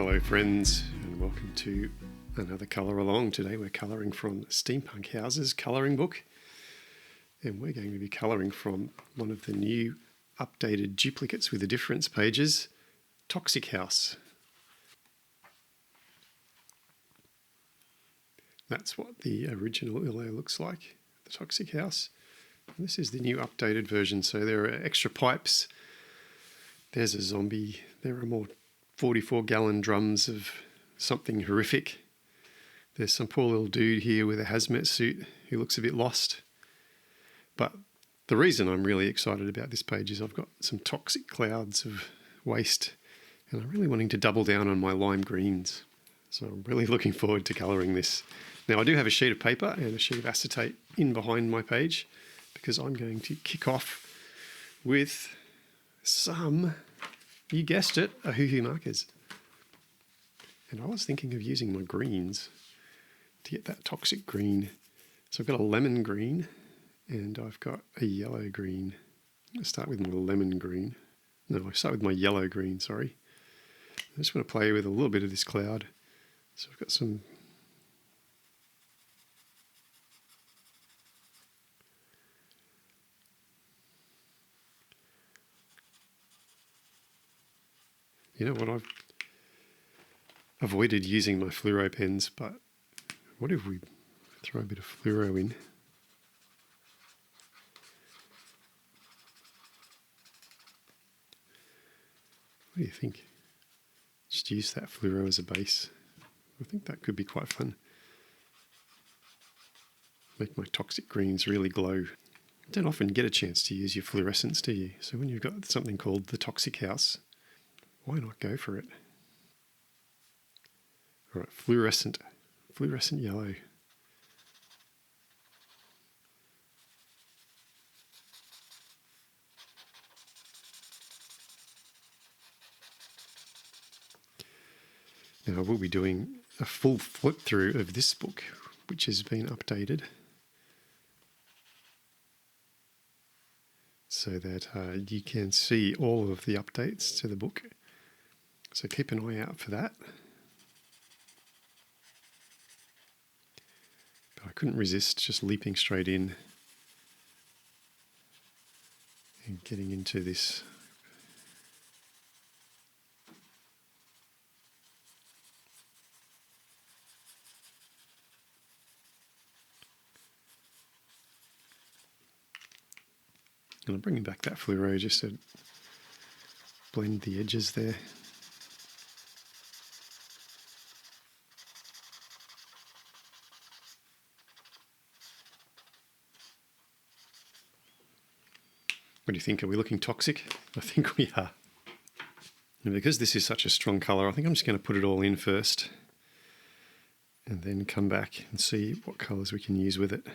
Hello friends, and welcome to another Colour Along. Today we're colouring from Steampunk Houses Colouring Book, and we're going to be colouring from one of the new updated duplicates with the difference pages, Toxic House. That's what the original illo looks like, the Toxic House. And this is the new updated version, so there are extra pipes, there's a zombie, there are more 44-gallon drums of something horrific. There's some poor little dude here with a hazmat suit who looks a bit lost. But the reason I'm really excited about this page is I've got some toxic clouds of waste, and I'm really wanting to double down on my lime greens. So I'm really looking forward to colouring this. Now I do have a sheet of paper and a sheet of acetate in behind my page, because I'm going to kick off with some, you guessed it, Ohuhu markers. And I was thinking of using my greens to get that toxic green. So I've got a lemon green and I've got a yellow green. I'm going to start with my lemon green. No, I start with my yellow green, sorry. I just want to play with a little bit of this cloud. So I've got some you know what, I've avoided using my fluoro pens, but what if we throw a bit of fluoro in? What do you think? Just use that fluoro as a base. I think that could be quite fun. Make my toxic greens really glow. You don't often get a chance to use your fluorescents, do you? So when you've got something called the Toxic House, why not go for it? All right, fluorescent yellow. Now I will be doing a full flip through of this book, which has been updated, so that you can see all of the updates to the book. So keep an eye out for that. But I couldn't resist just leaping straight in and getting into this. And I'm bringing back that fluoro just to blend the edges there. What do you think? Are we looking toxic? I think we are. And because this is such a strong colour, I think I'm just going to put it all in first and then come back and see what colours we can use with it.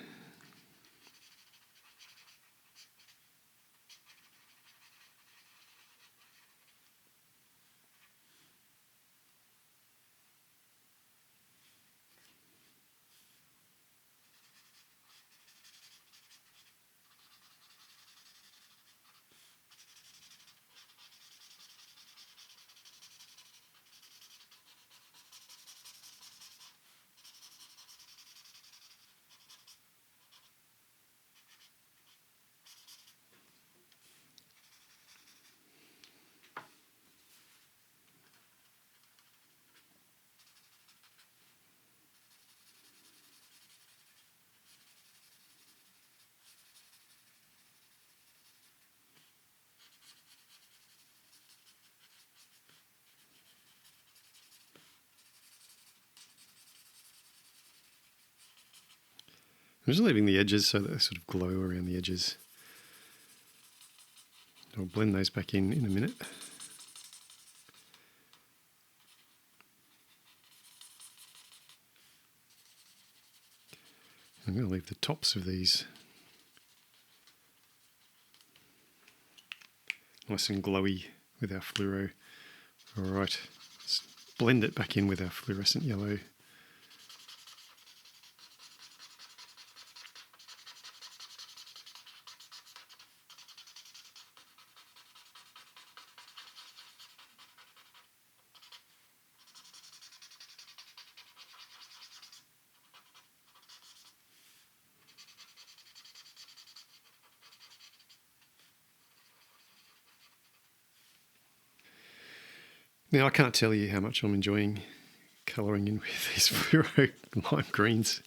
I'm just leaving the edges so that they sort of glow around the edges. I'll blend those back in a minute. I'm going to leave the tops of these nice and glowy with our fluoro. All right, let's blend it back in with our fluorescent yellow. Now, I can't tell you how much I'm enjoying colouring in with these fluoro lime greens.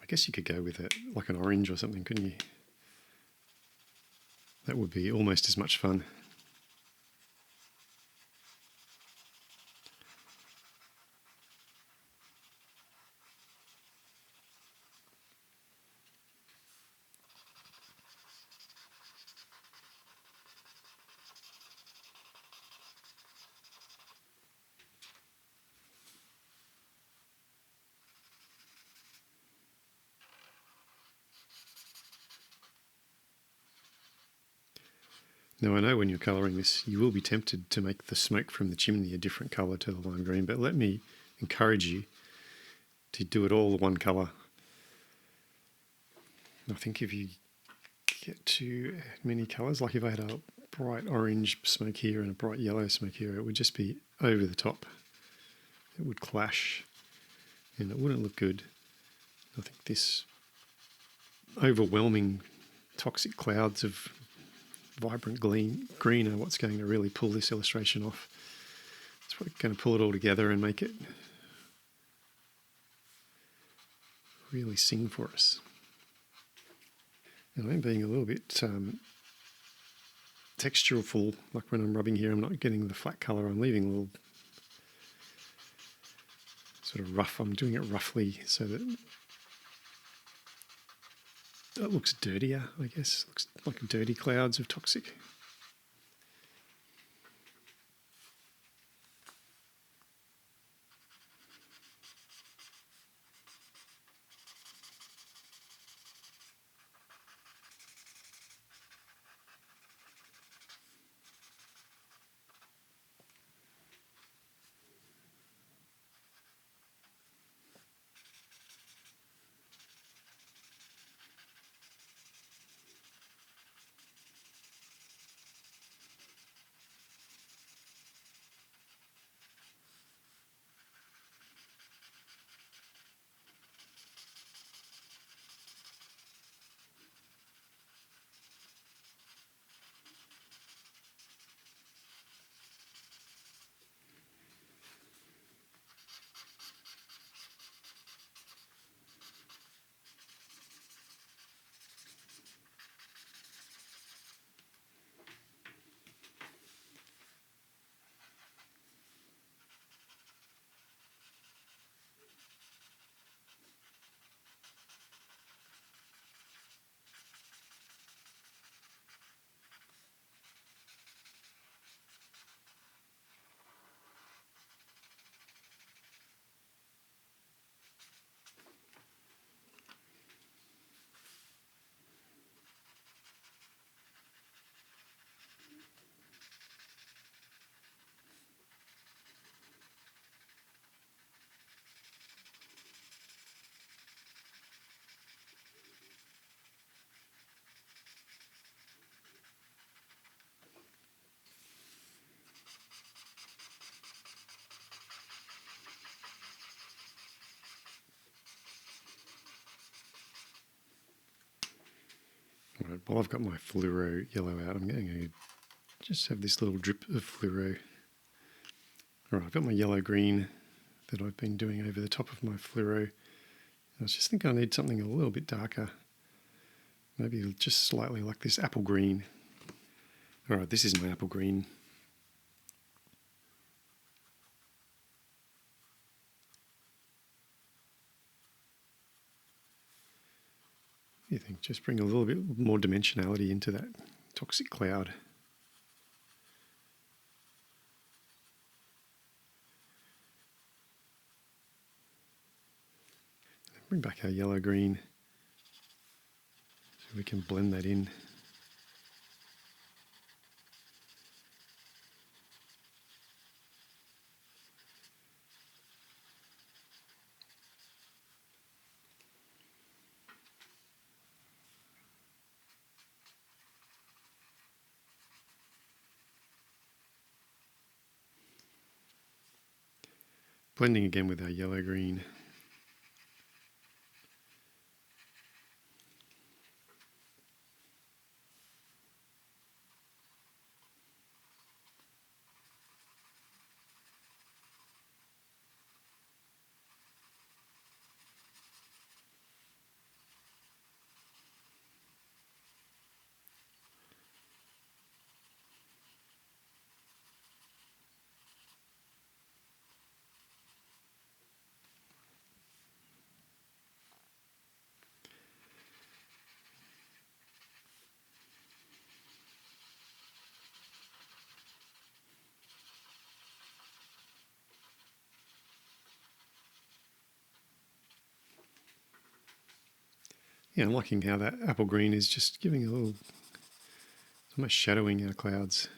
I guess you could go with it like an orange or something, couldn't you? That would be almost as much fun. Now, I know when you're colouring this, you will be tempted to make the smoke from the chimney a different colour to the lime green, but let me encourage you to do it all one colour. I think if you get too many colours, like if I had a bright orange smoke here and a bright yellow smoke here, it would just be over the top. It would clash and it wouldn't look good. I think this overwhelming toxic clouds of vibrant green are what's going to really pull this illustration off. It's what's going to pull it all together and make it really sing for us. And I'm being a little bit textureful, like when I'm rubbing here, I'm not getting the flat colour, I'm leaving a little sort of rough, I'm doing it roughly so that it looks dirtier, I guess. Looks like dirty clouds of toxic. Right, while I've got my fluoro yellow out, I'm going to just have this little drip of fluoro. All right, I've got my yellow green that I've been doing over the top of my fluoro. I just think I need something a little bit darker. Maybe just slightly like this apple green. All right, this is my apple green. You think just bring a little bit more dimensionality into that toxic cloud. Bring back our yellow green so we can blend that in. Blending again with our yellow green. Yeah, I'm liking how that apple green is just giving a little, it's almost shadowing our clouds.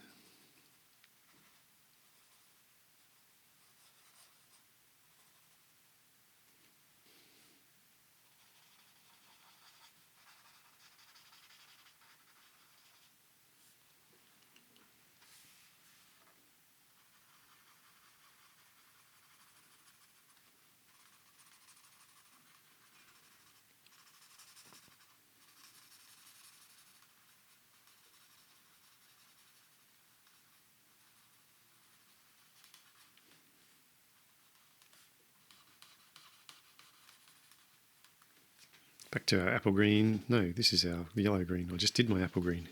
Back to our apple green. No, this is our yellow green. I just did my apple green.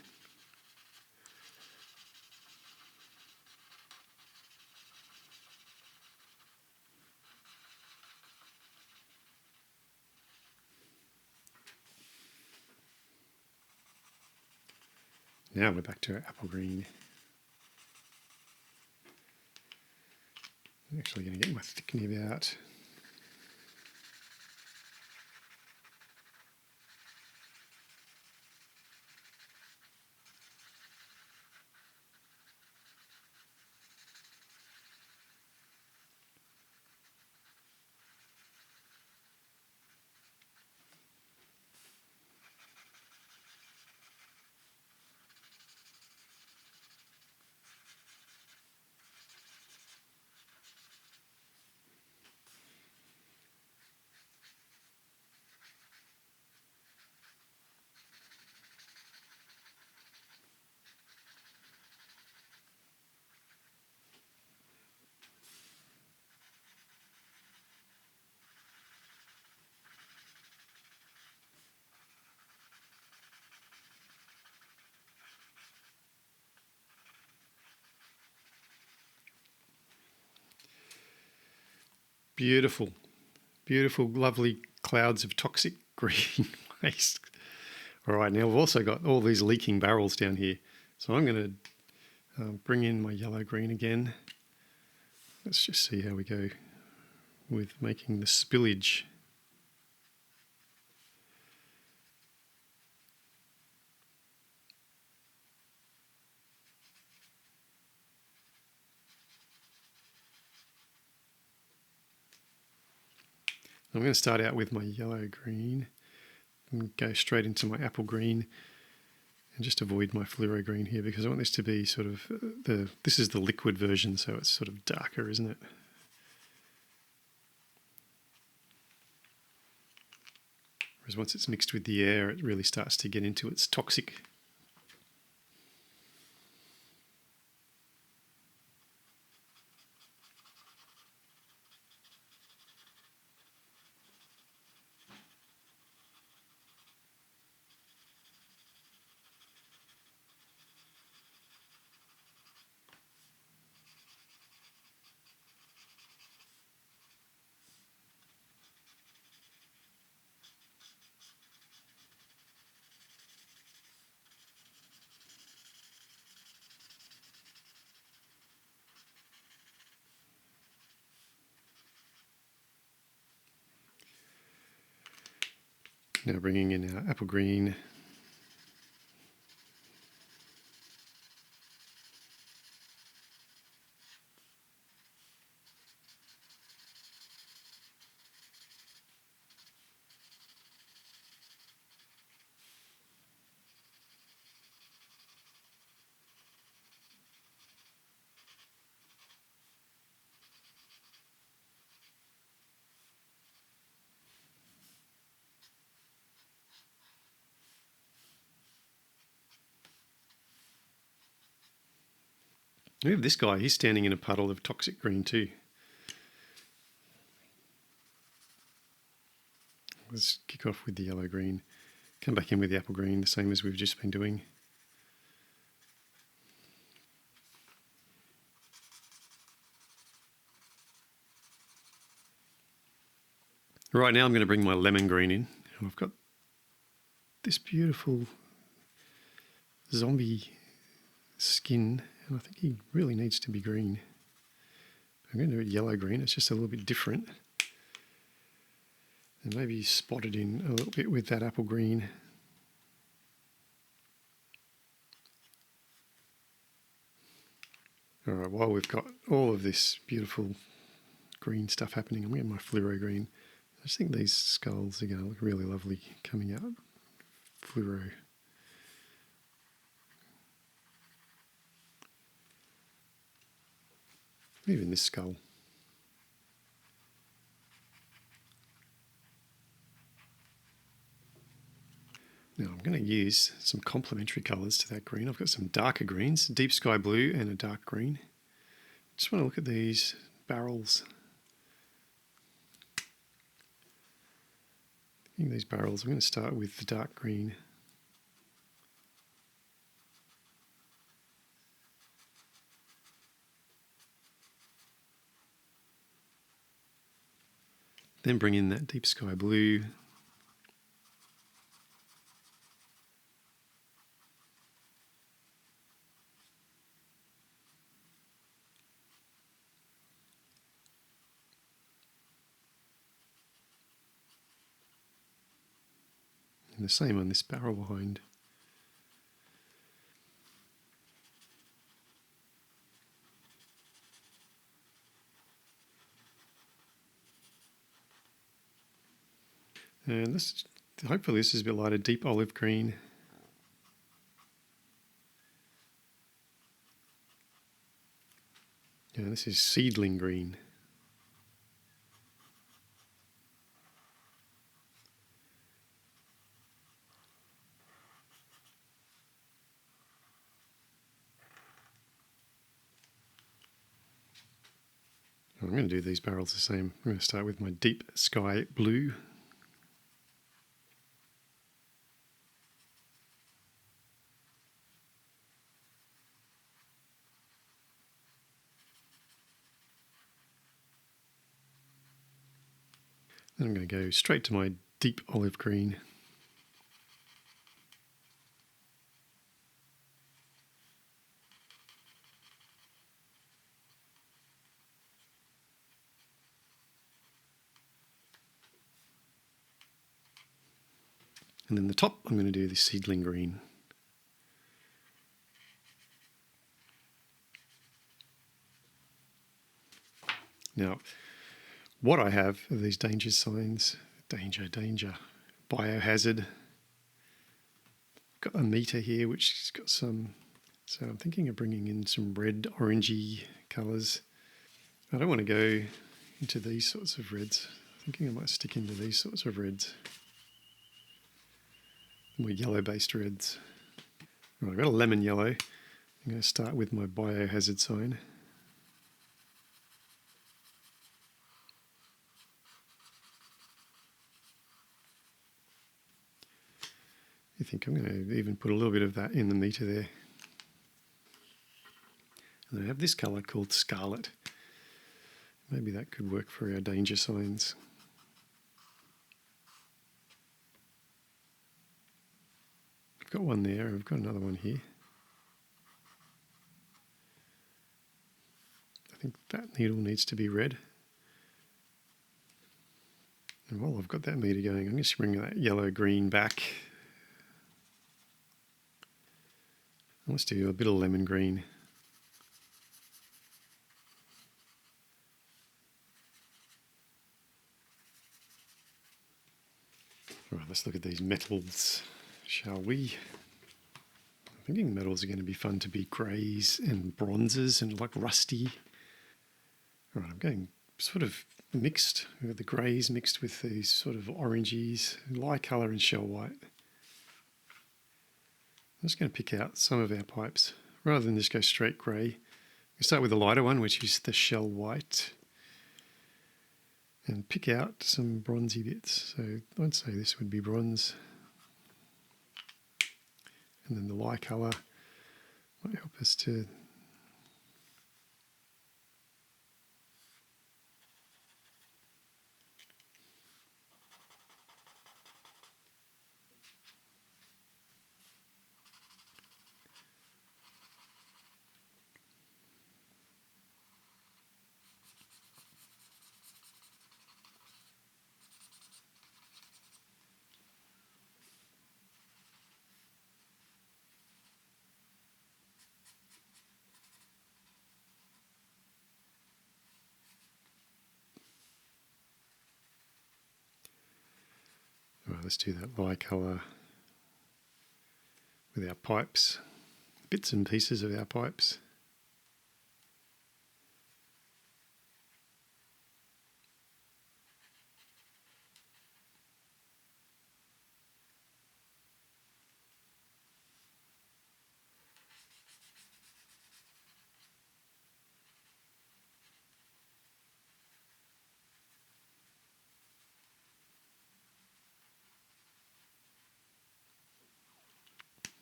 Now we're back to our apple green. I'm actually going to get my thick nib out. Beautiful, beautiful, lovely clouds of toxic green waste. All right, now we've also got all these leaking barrels down here. So I'm going to bring in my yellow-green again. Let's just see how we go with making the spillage. I'm going to start out with my yellow-green and go straight into my apple green and just avoid my fluoro green here because I want this to be sort of this is the liquid version, so it's sort of darker, isn't it? Whereas once it's mixed with the air, it really starts to get into its toxic. Now bringing in our apple green. We have this guy, he's standing in a puddle of toxic green too. Let's kick off with the yellow-green. Come back in with the apple green, the same as we've just been doing. Right now I'm going to bring my lemon green in. And I've got this beautiful zombie skin, and I think he really needs to be green. I'm going to do it yellow-green, it's just a little bit different. And maybe spot it in a little bit with that apple green. All right, while we've got all of this beautiful green stuff happening, I'm getting my fluoro green. I just think these skulls are going to look really lovely coming out. Fluoro. Even this skull. Now I'm going to use some complementary colours to that green. I've got some darker greens, deep sky blue and a dark green. Just want to look at these barrels. In these barrels, I'm going to start with the dark green. Then bring in that deep sky blue. And the same on this barrel behind. And this, hopefully this is a bit lighter, deep olive green. Yeah, this is seedling green. I'm going to do these barrels the same. I'm going to start with my deep sky blue. Then I'm going to go straight to my deep olive green. And then the top, I'm going to do the seedling green. Now, what I have are these danger signs. Danger, danger. Biohazard. Got a meter here, which has got some... So I'm thinking of bringing in some red, orangey colours. I don't want to go into these sorts of reds. I'm thinking I might stick into these sorts of reds. More yellow-based reds. Right, I've got a lemon yellow. I'm going to start with my biohazard sign. I think I'm going to even put a little bit of that in the meter there. And I have this colour called scarlet. Maybe that could work for our danger signs. I've got one there, I've got another one here. I think that needle needs to be red. And while I've got that meter going, I'm just bringing that yellow-green back. Let's do a bit of lemon green. Right, let's look at these metals, shall we? I'm thinking metals are going to be fun to be greys and bronzes and like rusty. All right, I'm going sort of mixed. We've got the greys mixed with these sort of oranges, light colour and shell white. I'm just going to pick out some of our pipes rather than just go straight grey. We start with the lighter one, which is the shell white, and pick out some bronzy bits. So I'd say this would be bronze. And then the light colour might help us to Right, let's do that light colour with our pipes, bits and pieces of our pipes.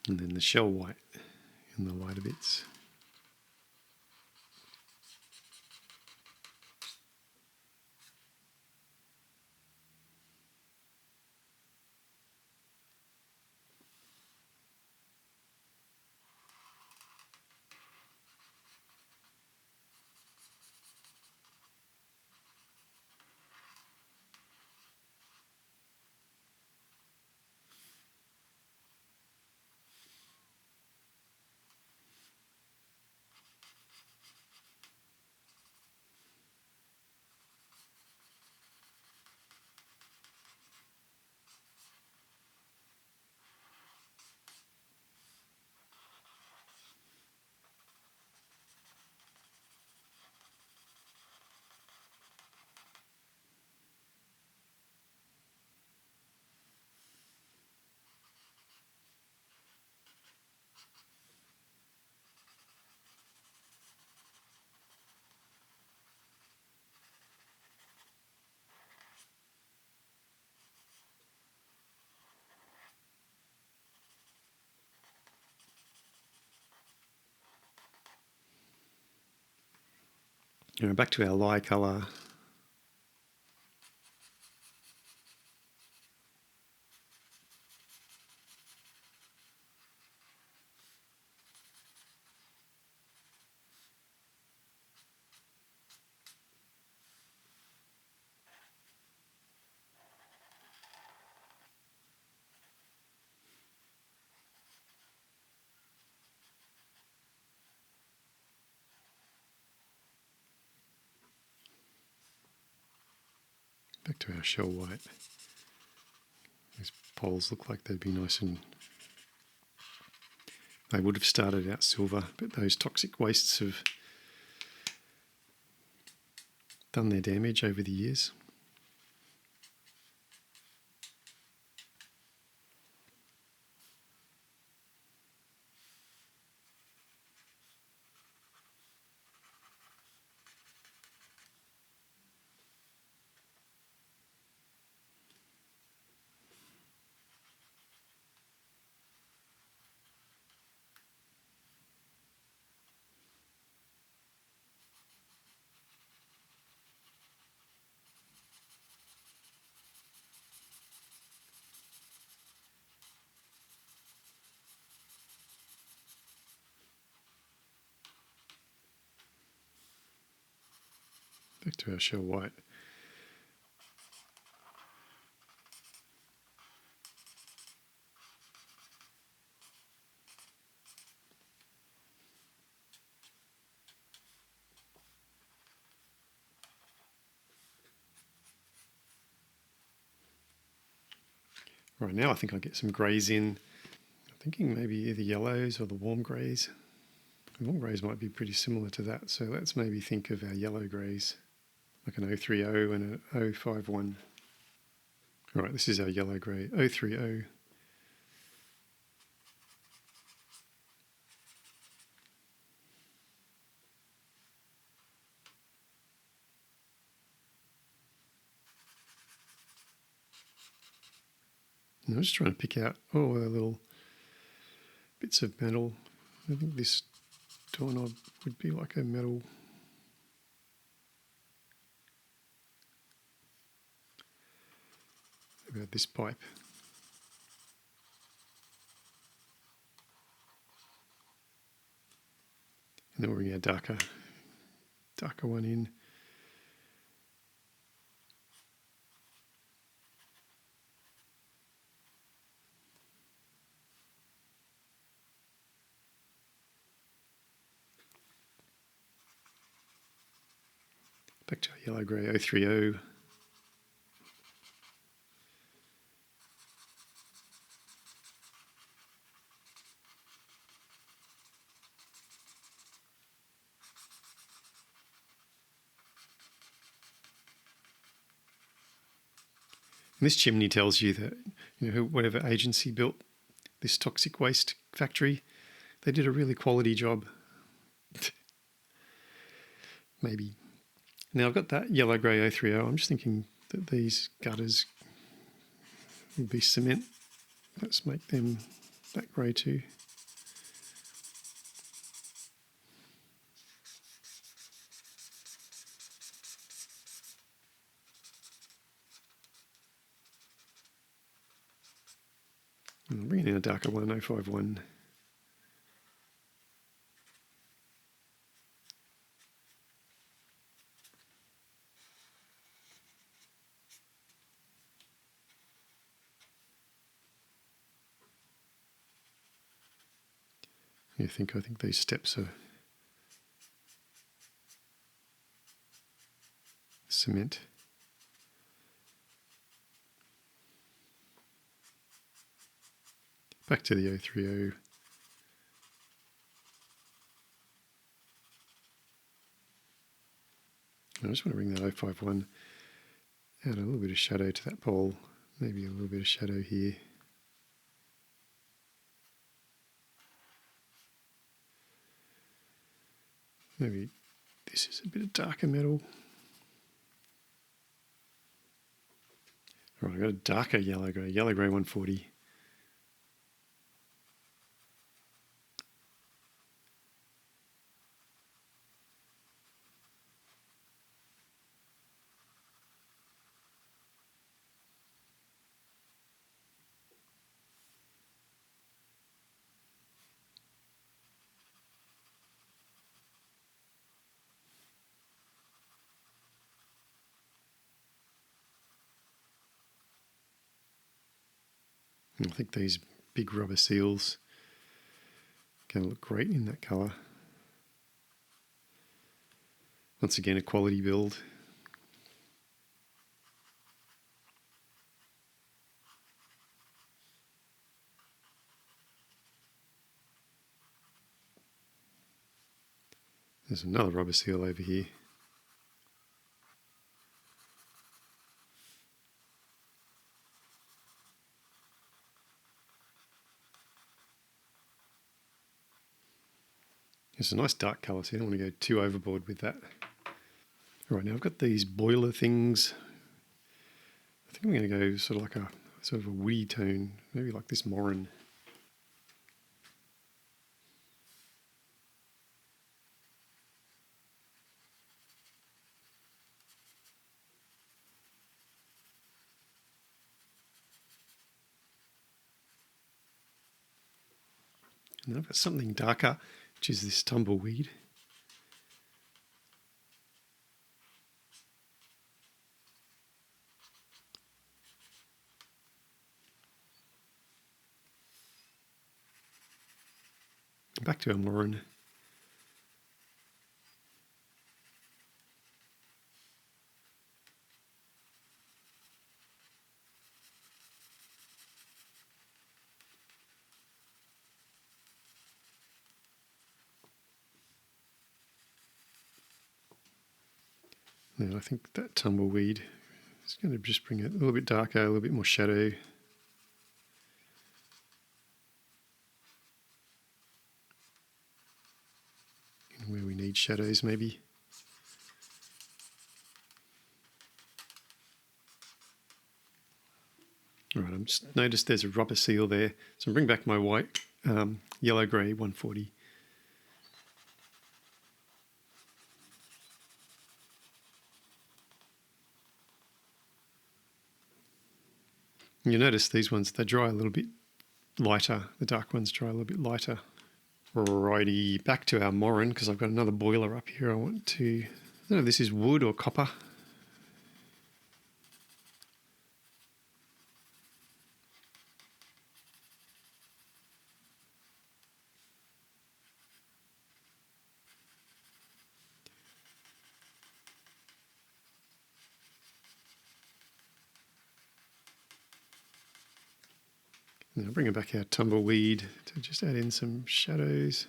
And then the shell white in the lighter bits. Back to our light colour. Back to our shell white. These poles look like they'd be nice and... They would have started out silver, but those toxic wastes have done their damage over the years. Back to our shell white. Right now I think I'll get some greys in. I'm thinking maybe either yellows or the warm greys. The warm greys might be pretty similar to that, so let's maybe think of our yellow greys, like an 030 and an 051. Right, this is our yellow grey, 030. And I'm just trying to pick out all the little bits of metal. I think this doorknob would be like a metal. About this pipe. And then we'll bring our darker one in. Back to our yellow grey 030. And this chimney tells you that, whatever agency built this toxic waste factory, they did a really quality job. Maybe. Now I've got that yellow grey 030. I'm just thinking that these gutters will be cement. Let's make them that grey too. And I'll bring in a darker one, 051. I think these steps are cement. Back to the 030. I just want to bring that 051, add a little bit of shadow to that pole, maybe a little bit of shadow here. Maybe this is a bit of darker metal. All right, I've got a darker yellow grey 140. I think these big rubber seals can look great in that colour. Once again, a quality build. There's another rubber seal over here. It's a nice dark colour, so you don't want to go too overboard with that. All right, now I've got these boiler things. I think I'm going to go sort of a woody tone, maybe like this Morin. And then I've got something darker, which is this tumbleweed. Back to our Morin. Now I think that tumbleweed is going to just bring it a little bit darker, a little bit more shadow. And where we need shadows maybe. All right, I've just noticed there's a rubber seal there. So I'll bring back my white, yellow grey 140. You notice these ones, they dry a little bit lighter. The dark ones dry a little bit lighter. Alrighty, back to our Morin, because I've got another boiler up here I want to... I don't know if this is wood or copper. Now bringing back our tumbleweed to just add in some shadows.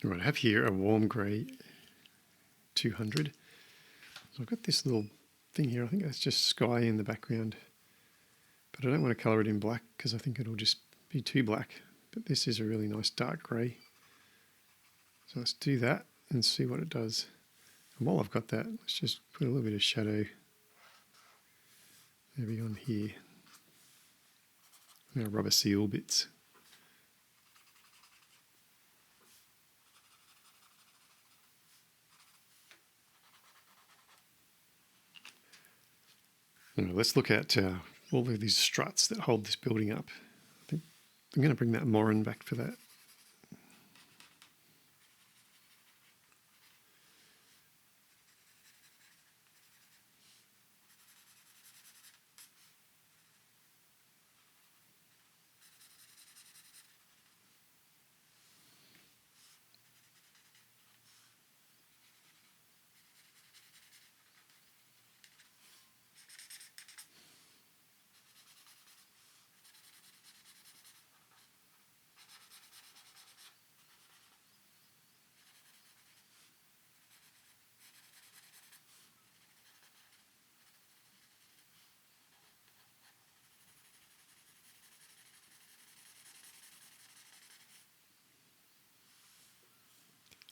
Right, I have here a warm grey 200. So I've got this little thing here. I think that's just sky in the background. But I don't want to colour it in black because I think it'll just be too black. But this is a really nice dark grey. So let's do that and see what it does. And while I've got that, let's just put a little bit of shadow maybe on here. Now rubber seal bits. Now let's look at all of these struts that hold this building up. I think I'm going to bring that Moran back for that.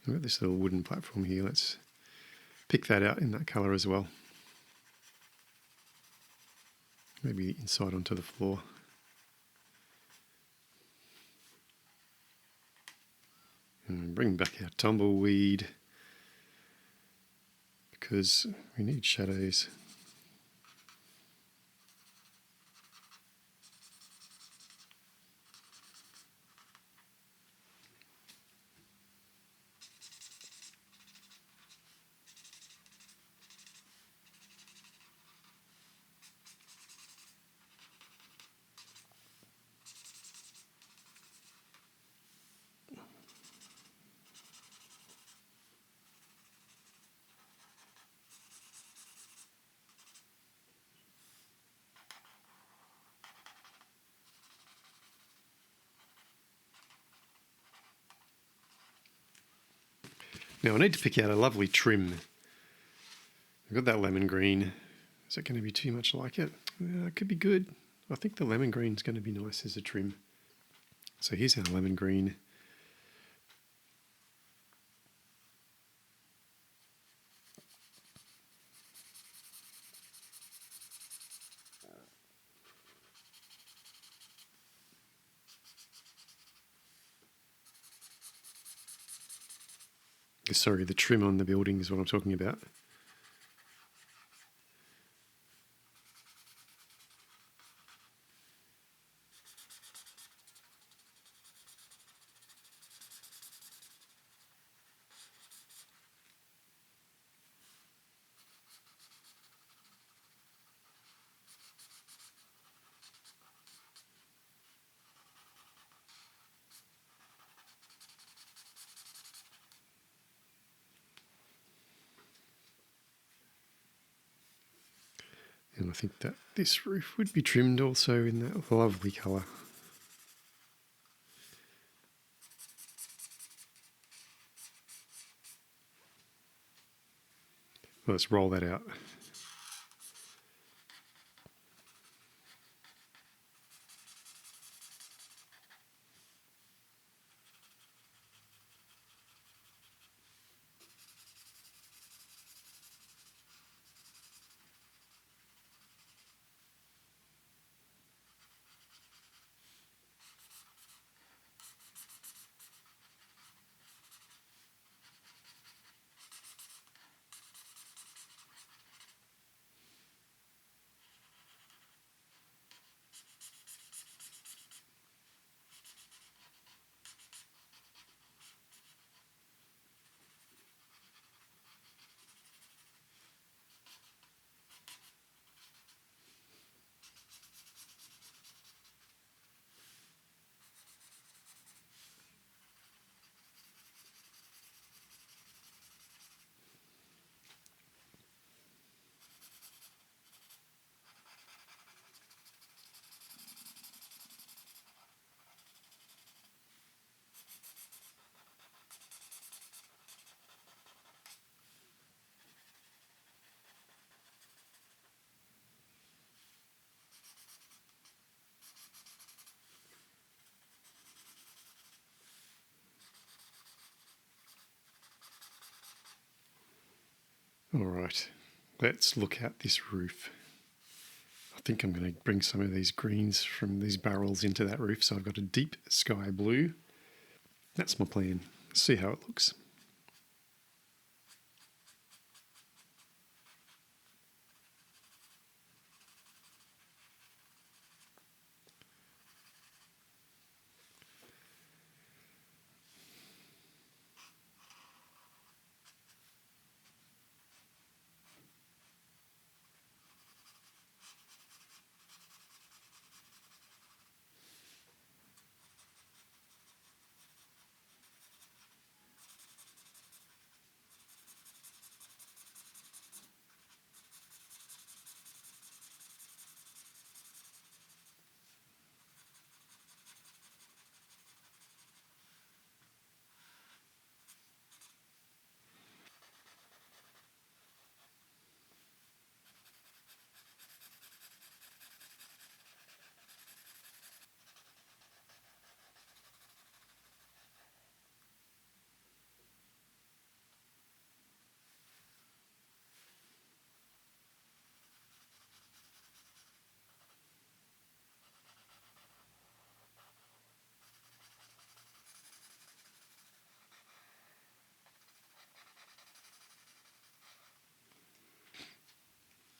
I've got this little wooden platform here. Let's pick that out in that colour as well. Maybe inside onto the floor. And bring back our tumbleweed because we need shadows. Now I need to pick out a lovely trim. I've got that lemon green. Is it going to be too much like it? It could be good. I think the lemon green is going to be nice as a trim. So here's our lemon green. Sorry, the trim on the building is what I'm talking about. And I think that this roof would be trimmed also in that lovely colour. Let's roll that out. All right, let's look at this roof. I think I'm going to bring some of these greens from these barrels into that roof. So I've got a deep sky blue. That's my plan. See how it looks.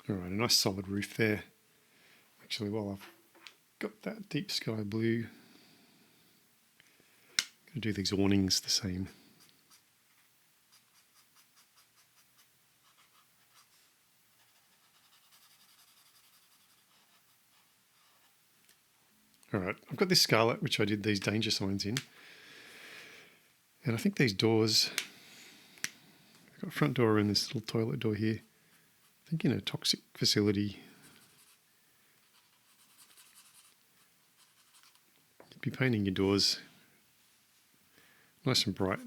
All right, a nice solid roof there. Actually, while I've got that deep sky blue, I'm going to do these awnings the same. All right, I've got this scarlet, which I did these danger signs in. And I think these doors, I've got a front door and this little toilet door here. I think in a toxic facility, you'd be painting your doors nice and bright.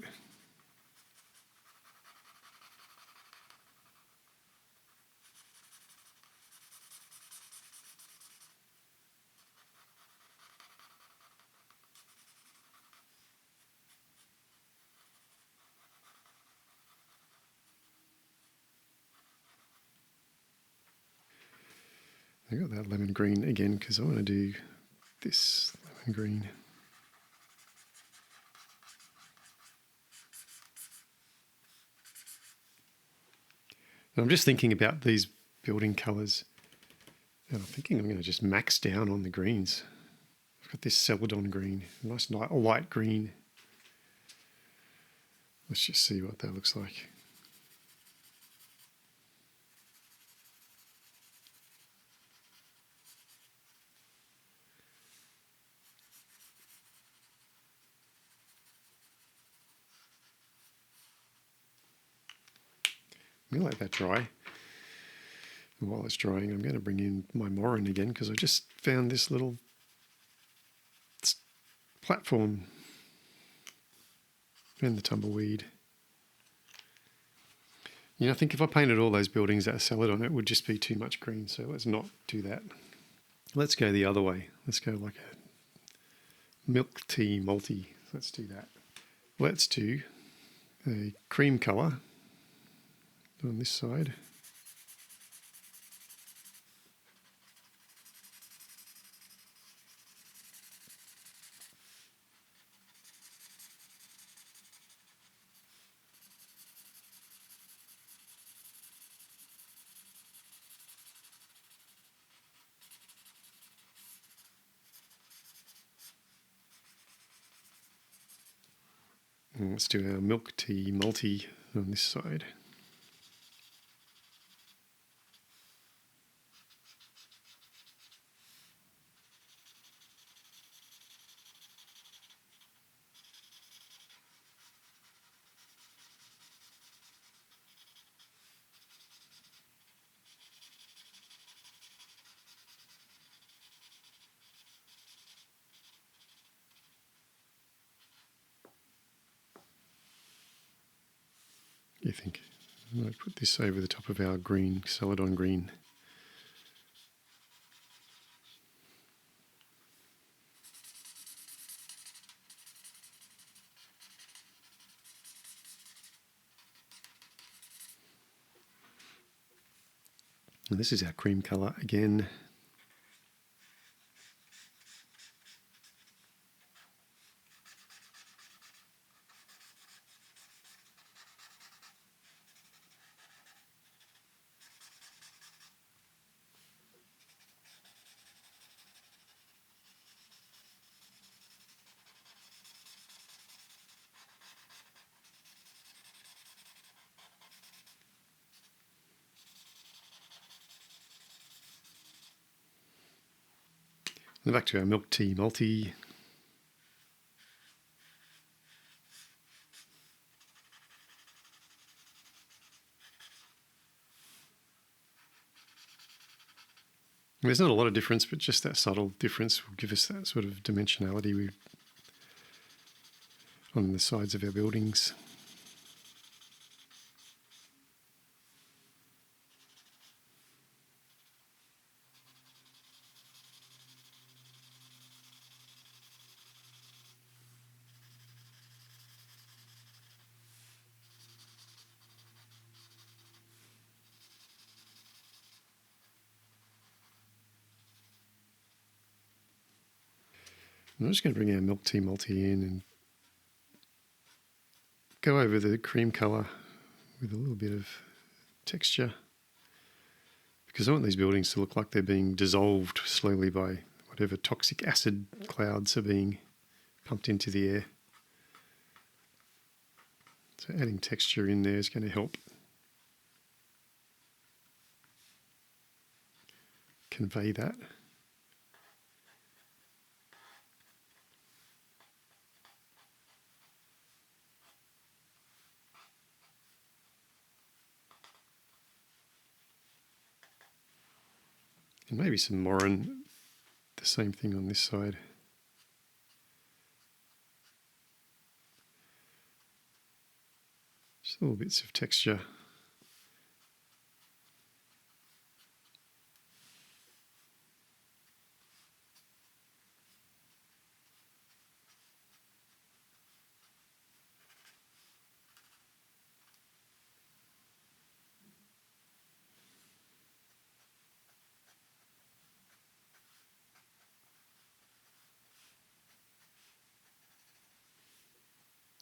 I got that lemon green again because I want to do this lemon green. And I'm just thinking about these building colours, and I'm thinking I'm going to just max down on the greens. I've got this celadon green, a nice light green. Let's just see what that looks like. I'm going to let that dry. And while it's drying, I'm going to bring in my morin again because I just found this little platform and the tumbleweed. You know, I think if I painted all those buildings that are celadon, it would just be too much green. So let's not do that. Let's go the other way. Let's go like a milk tea multi. Let's do that. Let's do a cream colour on this side. And let's do our milk tea multi on this side. You think? I might put this over the top of our green, celadon green. And this is our cream colour again. And back to our milk tea multi. There's not a lot of difference, but just that subtle difference will give us that sort of dimensionality on the sides of our buildings. I'm just going to bring our milk tea multi in and go over the cream colour with a little bit of texture, because I want these buildings to look like they're being dissolved slowly by whatever toxic acid clouds are being pumped into the air. So adding texture in there is going to help convey that. And maybe some Morin, the same thing on this side. Just little bits of texture.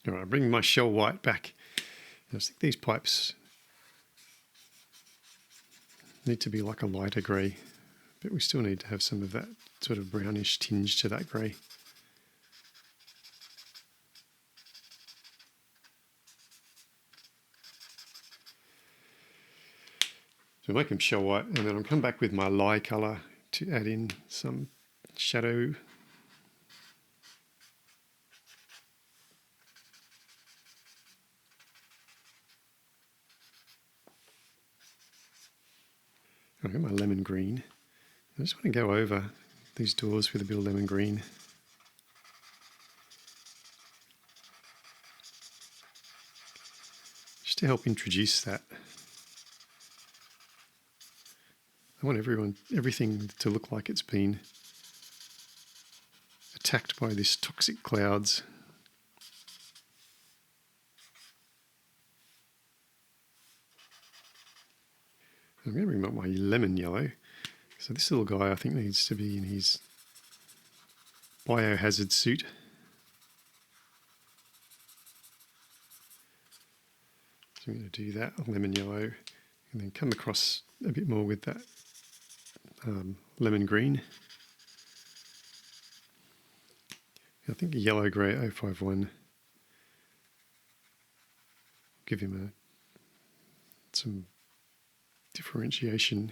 All right, bring my shell white back. I think these pipes need to be like a lighter grey, but we still need to have some of that sort of brownish tinge to that grey. So make them shell white, and then I'll come back with my lye colour to add in some shadow. I've got my lemon green. I just want to go over these doors with a bit of lemon green. Just to help introduce that. I want everything to look like it's been attacked by this toxic clouds. I'm going to bring up my lemon yellow. So this little guy I think needs to be in his biohazard suit. So I'm going to do that, lemon yellow, and then come across a bit more with that lemon green. I think a yellow grey 051 give him some differentiation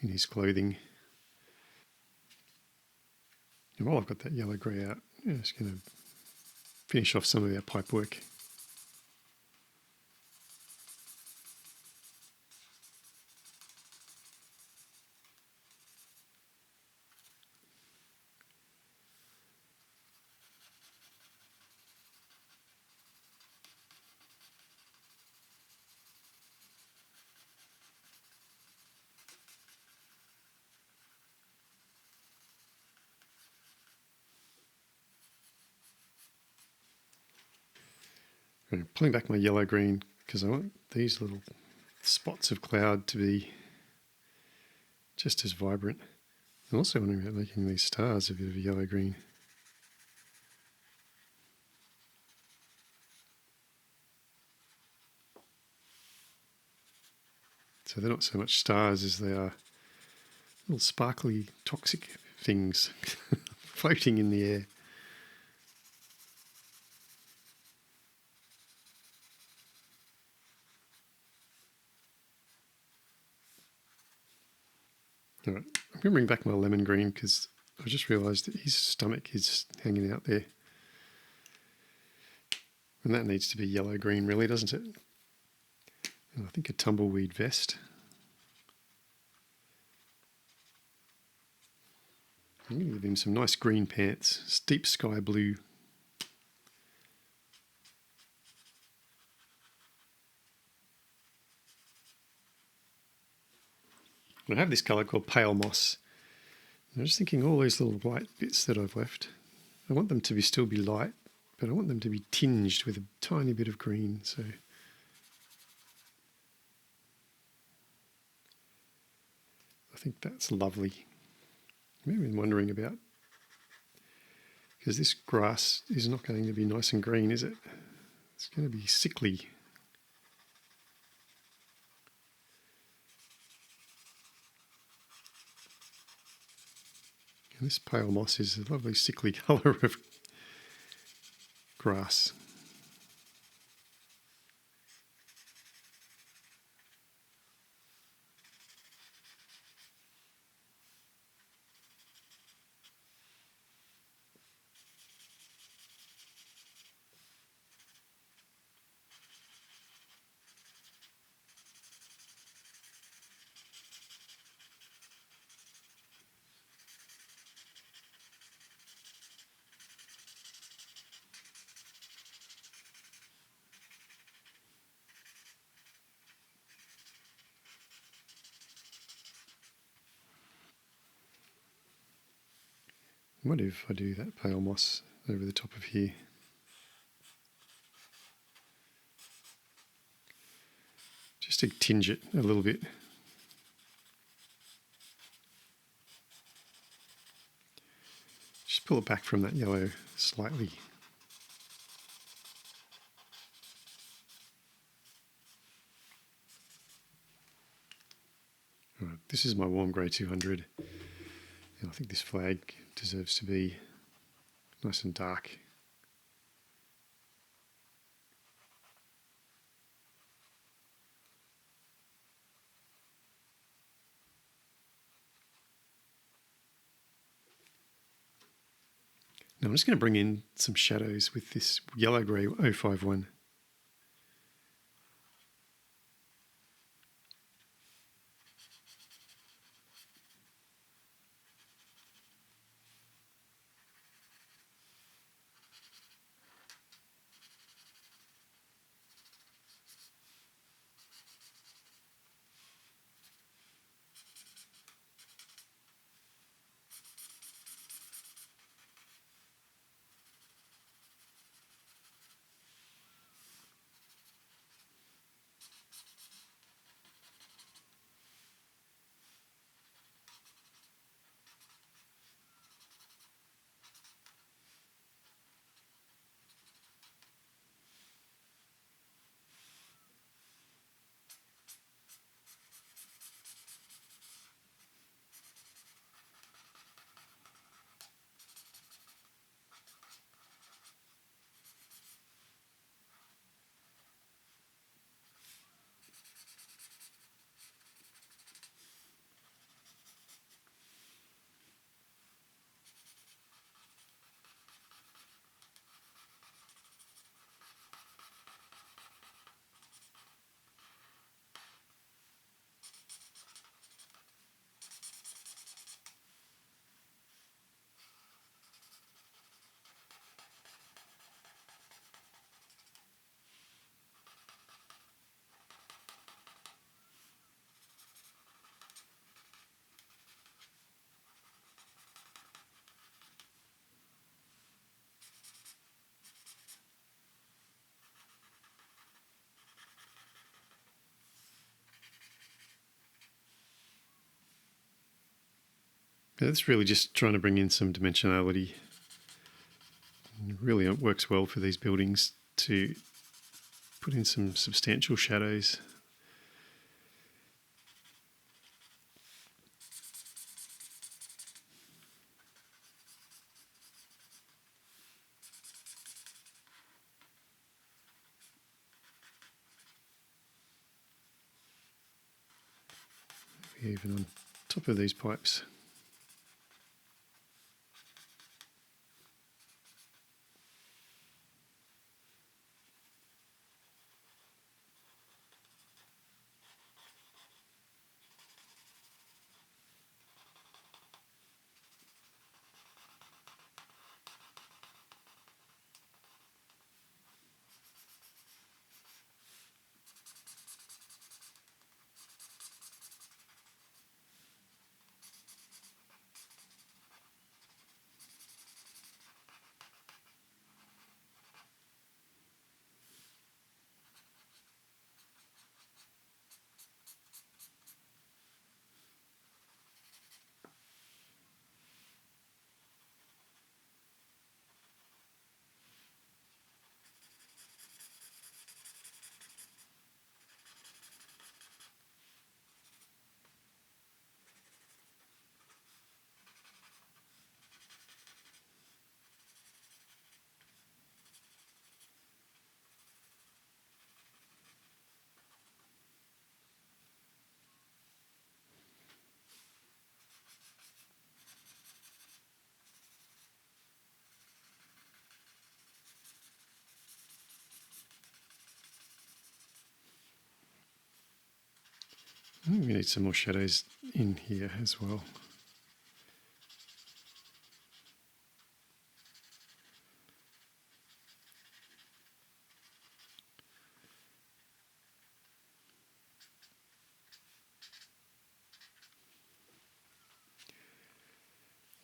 in his clothing. And while I've got that yellow grey out, I'm just going to finish off some of our pipework. I'm pulling back my yellow green because I want these little spots of cloud to be just as vibrant. I'm also wondering about making these stars a bit of a yellow-green. So they're not so much stars as they are little sparkly toxic things floating in the air. All right, I'm going to bring back my lemon green because I just realised that his stomach is hanging out there. And that needs to be yellow-green really, doesn't it? And I think a tumbleweed vest. I'm going to give him some nice green pants, deep sky blue. I have this colour called pale moss. I'm just thinking all these little white bits that I've left, I want them to still be light, but I want them to be tinged with a tiny bit of green. So I think that's lovely. Maybe I'm wondering about, because this grass is not going to be nice and green, is it? It's going to be sickly. And this pale moss is a lovely sickly colour of grass. What if I do that pale moss over the top of here? Just to tinge it a little bit. Just pull it back from that yellow slightly. All right, this is my warm grey 200. And I think this flag deserves to be nice and dark. Now I'm just going to bring in some shadows with this yellow grey 051. That's really just trying to bring in some dimensionality. It really works well for these buildings to put in some substantial shadows. Even on top of these pipes. We need some more shadows in here as well.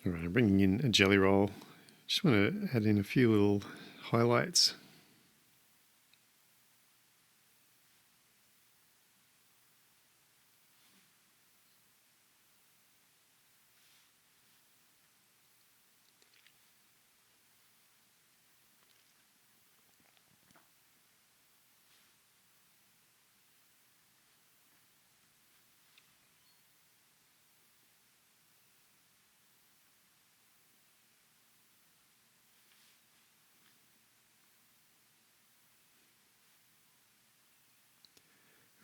All right, I'm bringing in a jelly roll. Just want to add in a few little highlights.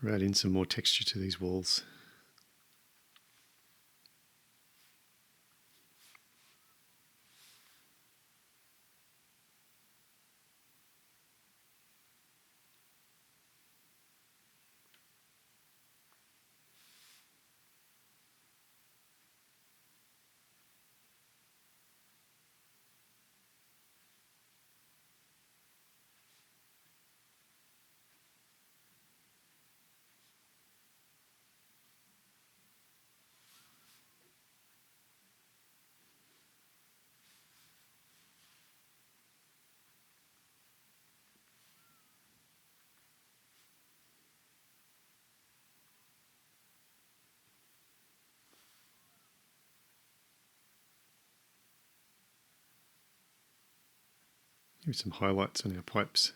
Add in some more texture to these walls. Maybe some highlights on our pipes.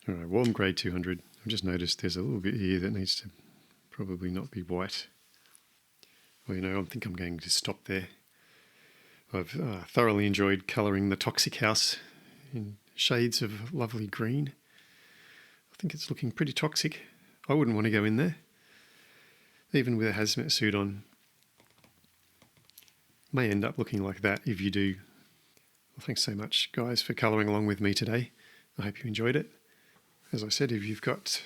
All right, warm grey 200. I've just noticed there's a little bit here that needs to probably not be white. Well, I think I'm going to stop there. I've thoroughly enjoyed colouring the Toxic House in shades of lovely green. I think it's looking pretty toxic. I wouldn't want to go in there, even with a hazmat suit on. May end up looking like that if you do. Well, thanks so much, guys, for colouring along with me today. I hope you enjoyed it. As I said, if you've got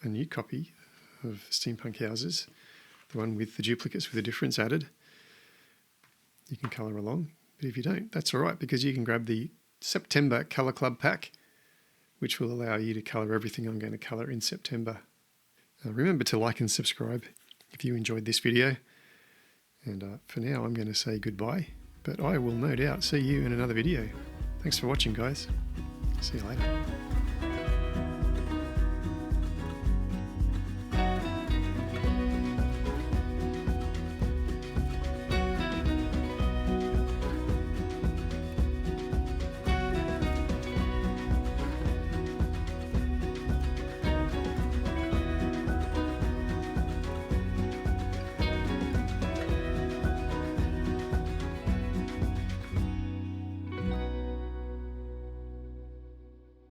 a new copy of Steampunk Houses, the one with the duplicates with the difference added, you can colour along. But if you don't, that's all right, because you can grab the September Colour Club pack, which will allow you to colour everything I'm going to colour in September. Remember to like and subscribe if you enjoyed this video. And for now, I'm going to say goodbye, but I will no doubt see you in another video. Thanks for watching, guys. See you later.